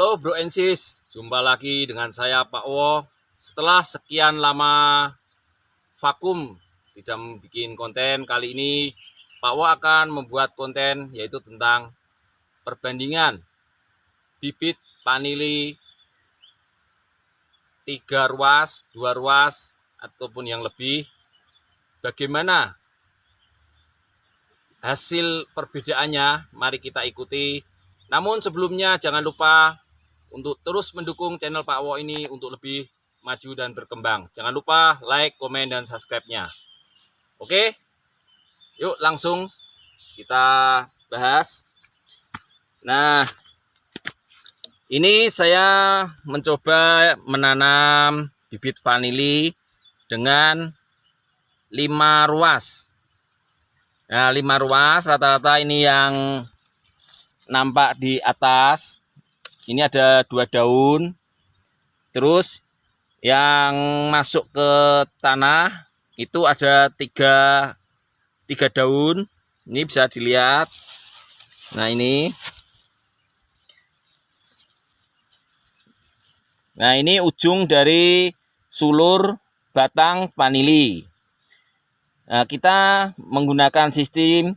Halo Bro and Sis, jumpa lagi dengan saya Pak Wo. Setelah sekian lama vakum tidak bikin konten, kali ini Pak Wo akan membuat konten yaitu tentang perbandingan bibit vanili 3 ruas, 2 ruas ataupun yang lebih. Bagaimana hasil perbedaannya? Mari kita ikuti. Namun sebelumnya jangan lupa untuk terus mendukung channel Pak Wo ini untuk lebih maju dan berkembang. Jangan lupa like, komen, dan subscribe-nya. Oke, yuk langsung kita bahas. Nah, ini saya mencoba menanam bibit vanili dengan 5 ruas. Nah, 5 ruas rata-rata ini yang nampak di atas. Ini ada 2 daun. Terus yang masuk ke tanah itu ada 3 daun. Ini bisa dilihat. Nah, ini. Nah, ini ujung dari sulur batang vanili. Nah, kita menggunakan sistem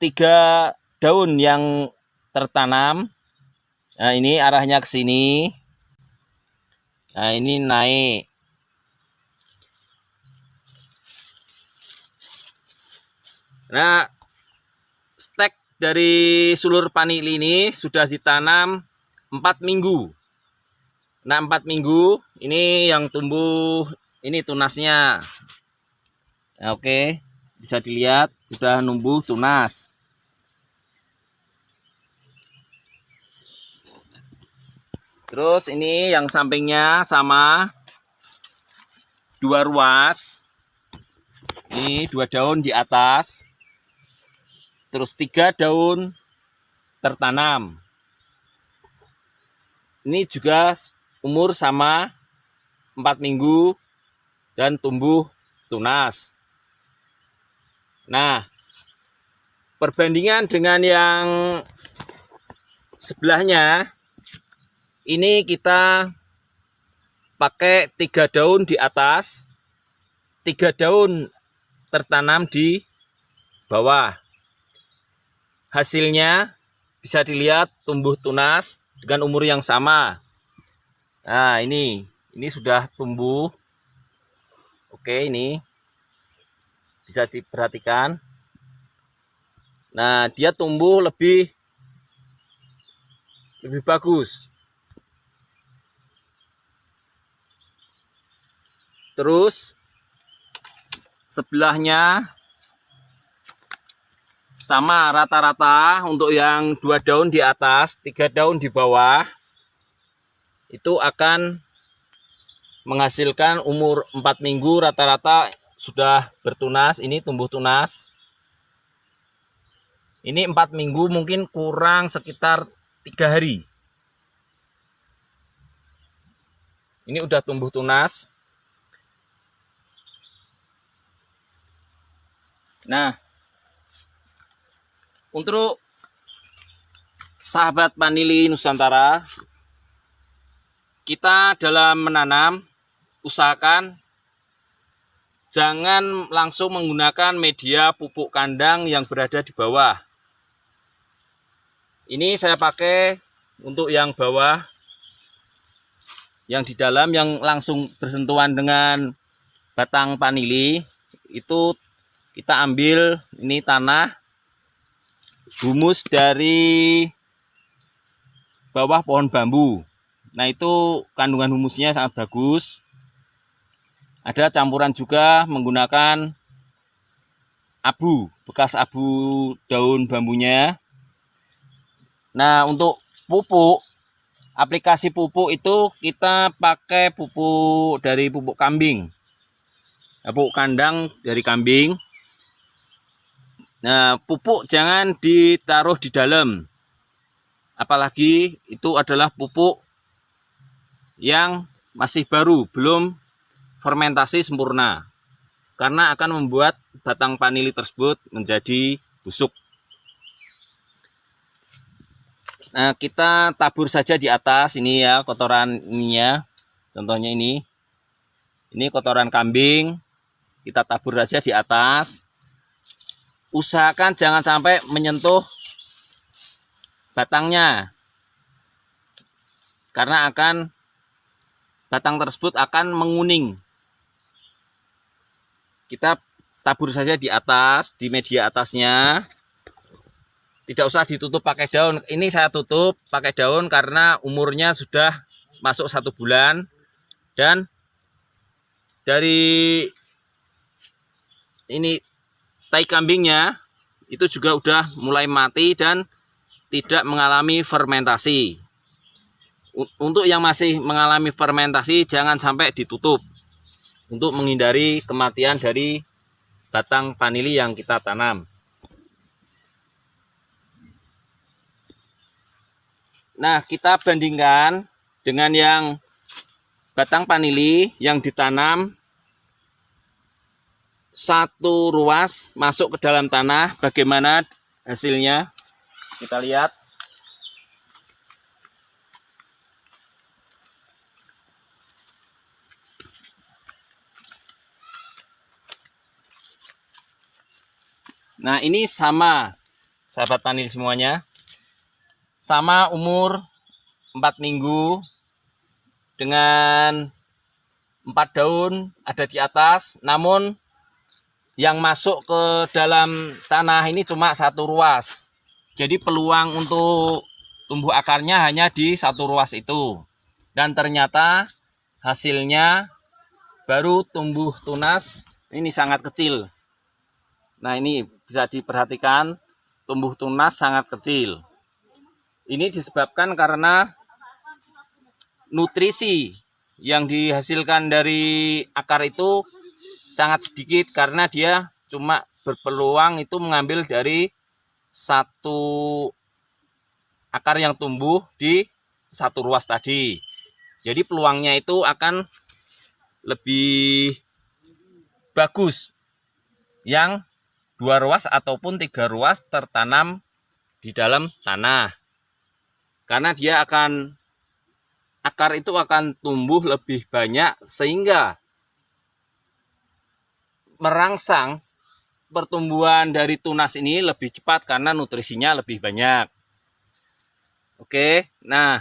3 daun yang tertanam. Nah, ini arahnya ke sini. Nah, ini naik. Nah, stek dari sulur vanili ini sudah ditanam 4 minggu. Nah, 4 minggu ini yang tumbuh, ini tunasnya. Nah, oke, bisa dilihat sudah numbuh tunas. Terus ini yang sampingnya sama 2 ruas. Ini 2 daun di atas. Terus 3 daun tertanam. Ini juga umur sama 4 minggu dan tumbuh tunas. Nah, perbandingan dengan yang sebelahnya, ini kita pakai 3 daun di atas, 3 daun tertanam di bawah. Hasilnya bisa dilihat tumbuh tunas dengan umur yang sama. Nah, ini sudah tumbuh. Oke, ini bisa diperhatikan. Nah, dia tumbuh lebih bagus. Terus sebelahnya sama rata-rata untuk yang 2 daun di atas, 3 daun di bawah. Itu akan menghasilkan umur 4 minggu rata-rata sudah bertunas. Ini tumbuh tunas. Ini 4 minggu mungkin kurang sekitar 3 hari. Ini udah tumbuh tunas. Nah, untuk sahabat vanili Nusantara, kita dalam menanam usahakan jangan langsung menggunakan media pupuk kandang yang berada di bawah. Ini saya pakai untuk yang bawah, yang di dalam yang langsung bersentuhan dengan batang vanili. Itu kita ambil ini tanah humus dari bawah pohon bambu. Nah, itu kandungan humusnya sangat bagus. Ada campuran juga menggunakan abu, bekas abu daun bambunya. Nah, untuk pupuk, aplikasi pupuk itu kita pakai pupuk dari pupuk kambing. Nah, pupuk kandang dari kambing. Nah, pupuk jangan ditaruh di dalam. Apalagi itu adalah pupuk yang masih baru, belum fermentasi sempurna. Karena akan membuat batang vanili tersebut menjadi busuk. Nah, kita tabur saja di atas ini ya kotoran ininya. Contohnya ini kotoran kambing, kita tabur saja di atas. Usahakan jangan sampai menyentuh batangnya, karena batang tersebut akan menguning. Kita tabur saja di atas, di media atasnya. Tidak usah ditutup pakai daun. Ini saya tutup pakai daun karena umurnya sudah masuk 1 bulan. Dan dari ini tai kambingnya itu juga udah mulai mati dan tidak mengalami fermentasi. Untuk yang masih mengalami fermentasi jangan sampai ditutup untuk menghindari kematian dari batang vanili yang kita tanam. Nah, kita bandingkan dengan yang batang vanili yang ditanam 1 ruas masuk ke dalam tanah, bagaimana hasilnya? Kita lihat. Nah, ini sama, sahabat vanili semuanya. Sama umur 4 minggu dengan 4 daun ada di atas, namun yang masuk ke dalam tanah ini cuma 1 ruas. Jadi peluang untuk tumbuh akarnya hanya di 1 ruas itu. Dan ternyata hasilnya baru tumbuh tunas ini sangat kecil. Nah, ini bisa diperhatikan, tumbuh tunas sangat kecil. Ini disebabkan karena nutrisi yang dihasilkan dari akar itu sangat sedikit, karena dia cuma berpeluang itu mengambil dari 1 akar yang tumbuh di 1 ruas tadi. Jadi peluangnya itu akan lebih bagus yang 2 ruas ataupun 3 ruas tertanam di dalam tanah. Karena dia akar itu akan tumbuh lebih banyak sehingga merangsang pertumbuhan dari tunas ini lebih cepat karena nutrisinya lebih banyak. Oke, nah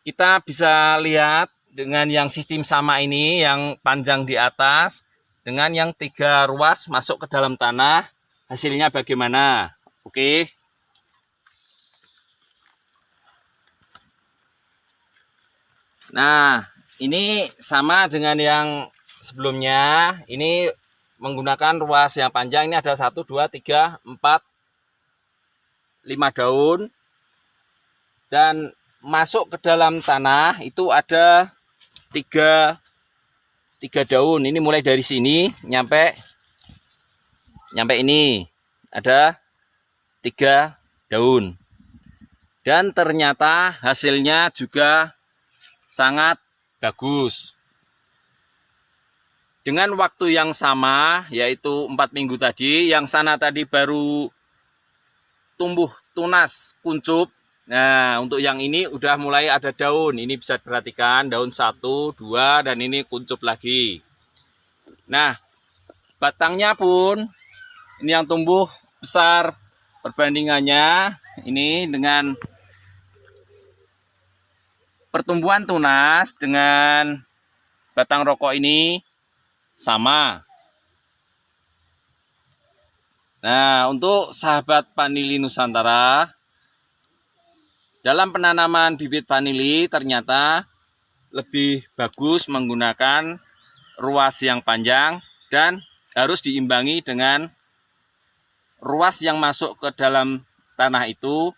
kita bisa lihat dengan yang sistem sama ini, yang panjang di atas dengan yang 3 ruas masuk ke dalam tanah, hasilnya bagaimana? Oke. Nah, ini sama dengan yang sebelumnya. Ini menggunakan ruas yang panjang. Ini ada 1, 2, 3, 4, 5 daun. Dan masuk ke dalam tanah itu ada 3 daun. Ini mulai dari sini nyampe ini ada 3 daun. Dan ternyata hasilnya juga sangat bagus. Dengan waktu yang sama, yaitu 4 minggu tadi, yang sana tadi baru tumbuh tunas kuncup. Nah, untuk yang ini udah mulai ada daun. Ini bisa diperhatikan, daun 1, 2, dan ini kuncup lagi. Nah, batangnya pun ini yang tumbuh besar perbandingannya ini dengan pertumbuhan tunas dengan batang rokok ini sama. Nah, untuk sahabat vanili Nusantara, dalam penanaman bibit vanili ternyata lebih bagus menggunakan ruas yang panjang dan harus diimbangi dengan ruas yang masuk ke dalam tanah itu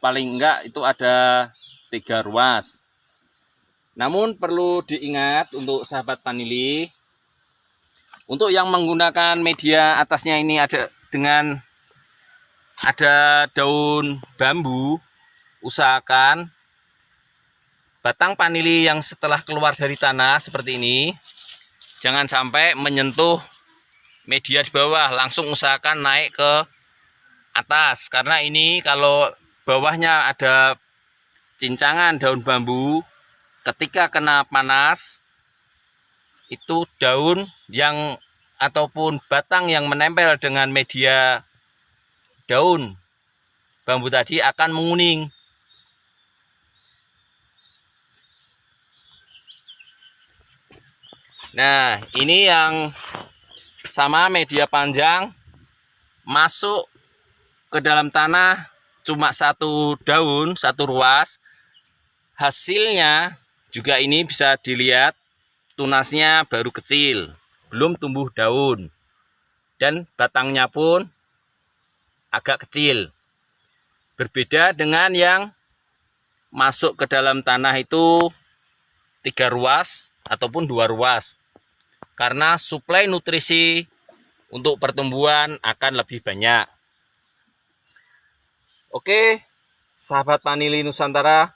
paling enggak itu ada 3 ruas. Namun perlu diingat untuk sahabat vanili, untuk yang menggunakan media atasnya ini ada daun bambu, usahakan batang vanili yang setelah keluar dari tanah seperti ini jangan sampai menyentuh media di bawah, langsung usahakan naik ke atas, karena ini kalau bawahnya ada cincangan daun bambu. Ketika kena panas, itu daun yang ataupun batang yang menempel dengan media daun bambu tadi akan menguning. Nah, ini yang sama media panjang masuk ke dalam tanah cuma satu daun, satu ruas. Hasilnya juga ini bisa dilihat tunasnya baru kecil, belum tumbuh daun, dan batangnya pun agak kecil. Berbeda dengan yang masuk ke dalam tanah itu 3 ruas ataupun 2 ruas, karena suplai nutrisi untuk pertumbuhan akan lebih banyak. Oke, sahabat Panili Nusantara,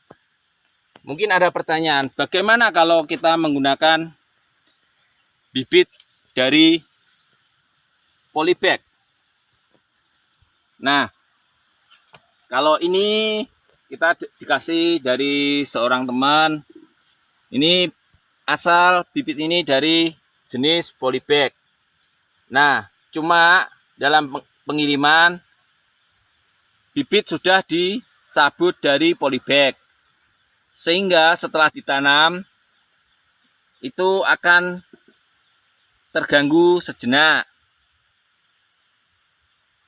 mungkin ada pertanyaan, bagaimana kalau kita menggunakan bibit dari polybag? Nah, kalau ini kita dikasih dari seorang teman, ini asal bibit ini dari jenis polybag. Nah, cuma dalam pengiriman bibit sudah dicabut dari polybag, sehingga setelah ditanam itu akan terganggu sejenak.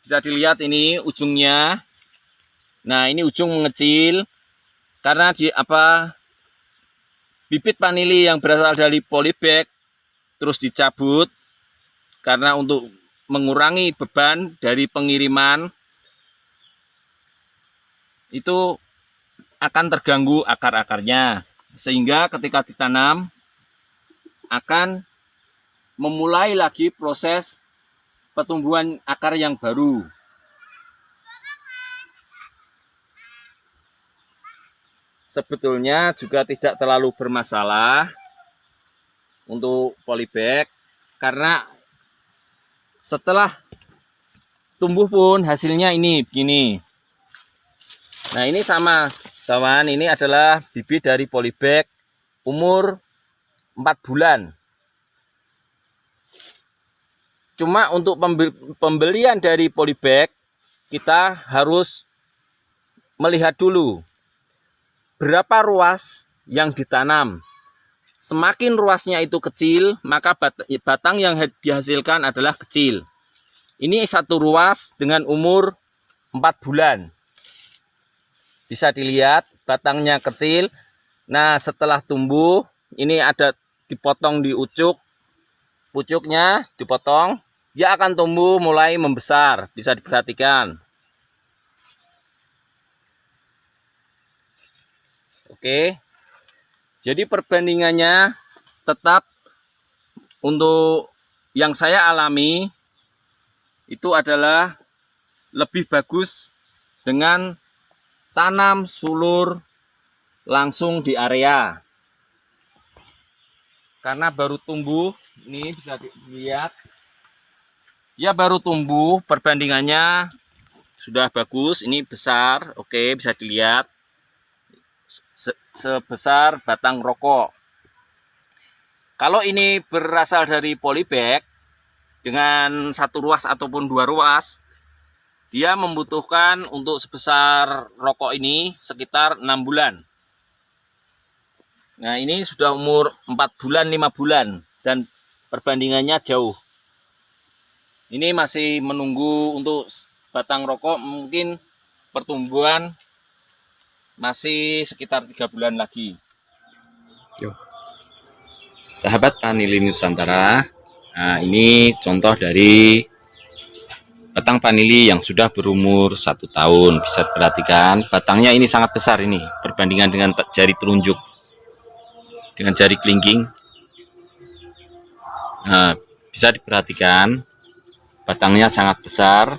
Bisa dilihat ini ujungnya. Nah, ini ujung mengecil karena bibit vanili yang berasal dari polybag terus dicabut karena untuk mengurangi beban dari pengiriman, itu akan terganggu akar-akarnya, sehingga ketika ditanam akan memulai lagi proses pertumbuhan akar yang baru. Sebetulnya juga tidak terlalu bermasalah untuk polybag, karena setelah tumbuh pun hasilnya ini begini. Nah, ini sama kawan, ini adalah bibit dari polybag umur 4 bulan. Cuma untuk pembelian dari polybag, kita harus melihat dulu berapa ruas yang ditanam. Semakin ruasnya itu kecil, maka batang yang dihasilkan adalah kecil. Ini satu ruas dengan umur 4 bulan. Bisa dilihat batangnya kecil. Nah, setelah tumbuh, ini ada dipotong di pucuknya dipotong, dia akan tumbuh mulai membesar. Bisa diperhatikan. Oke, jadi perbandingannya tetap untuk yang saya alami itu adalah lebih bagus dengan tanam sulur langsung di area, karena baru tumbuh. Ini bisa dilihat dia baru tumbuh, perbandingannya sudah bagus. Ini besar, oke, bisa dilihat sebesar batang rokok. Kalau ini berasal dari polybag dengan satu ruas ataupun 2 ruas, dia membutuhkan untuk sebesar rokok ini sekitar 6 bulan. Nah, ini sudah umur 4 bulan, 5 bulan, dan perbandingannya jauh. Ini masih menunggu untuk batang rokok, mungkin pertumbuhan masih sekitar 3 bulan lagi. Sahabat Panili Nusantara, nah ini contoh dari batang vanili yang sudah berumur 1 tahun. Bisa diperhatikan batangnya ini sangat besar, ini perbandingan dengan jari telunjuk, dengan jari kelingking. Nah, bisa diperhatikan batangnya sangat besar,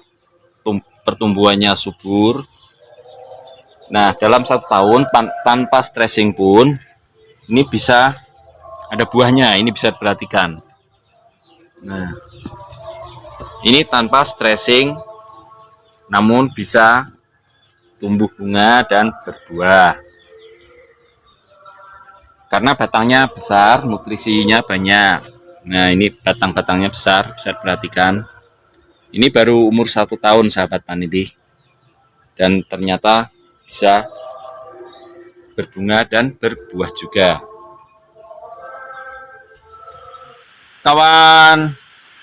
pertumbuhannya subur. Nah, dalam 1 tahun tanpa stressing pun ini bisa ada buahnya. Ini bisa diperhatikan. Nah, ini tanpa stressing, namun bisa tumbuh bunga dan berbuah. Karena batangnya besar, nutrisinya banyak. Nah, ini batang-batangnya besar, bisa perhatikan. Ini baru umur 1 tahun, sahabat panili. Dan ternyata bisa berbunga dan berbuah juga. Kawan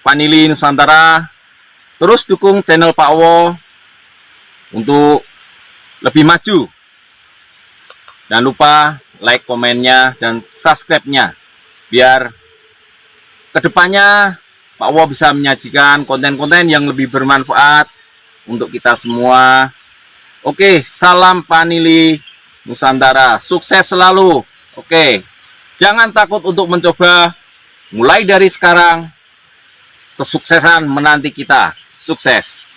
Panili Nusantara, terus dukung channel Pak Wo untuk lebih maju. Jangan lupa like, komennya, dan subscribe-nya, biar kedepannya Pak Wo bisa menyajikan konten-konten yang lebih bermanfaat untuk kita semua. Oke, salam Panili Nusantara, sukses selalu. Oke, jangan takut untuk mencoba. Mulai dari sekarang, kesuksesan menanti kita. Sukses.